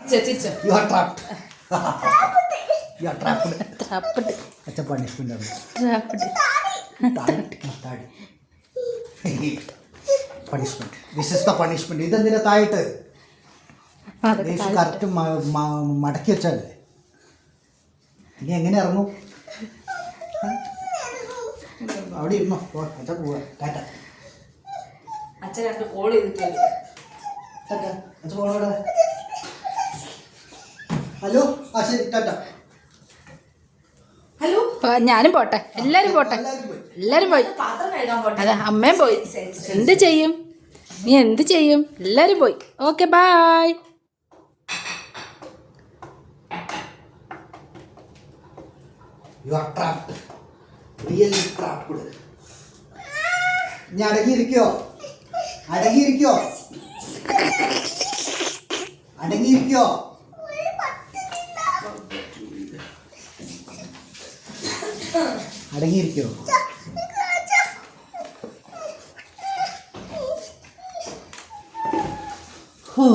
You are trapped. You are trapped. Trapped. That's a punishment. Trapped. Punishment. This is the punishment. ഇതെന്തിനാ തായിട്ട് correct മടക്കി വെച്ചല്ലേ. ഇനി എങ്ങനെ ഇറങ്ങും? അവിടെ ഇരുന്നോ. അച്ഛൻ പോവാ. ടാറ്റ. അച്ഛൻ 2 കോൾ ചെയ്തിട്ടുണ്ട്. അച്ഛൻ പോണോടെ. ഹലോ. ആ ശരി. ടാറ്റ. ഹലോ. ഞാനും പോട്ടെ. എല്ലാരും പോട്ടെ. എല്ലാരും പോയി. പാത്രം കഴുകാൻ പോട്ടെ. അതെ, അമ്മയും പോയി. എന്ത് ചെയ്യും? നീ എന്ത് ചെയ്യും? എല്ലാരും പോയി. Okay, bye. You are trapped. Really trapped. നീ അടങ്ങിയിരിക്കോ? അടങ്ങിയിരിക്കോ? അടങ്ങിയിരിക്കോ? അടങ്ങിയിരിക്കോ? ഹോ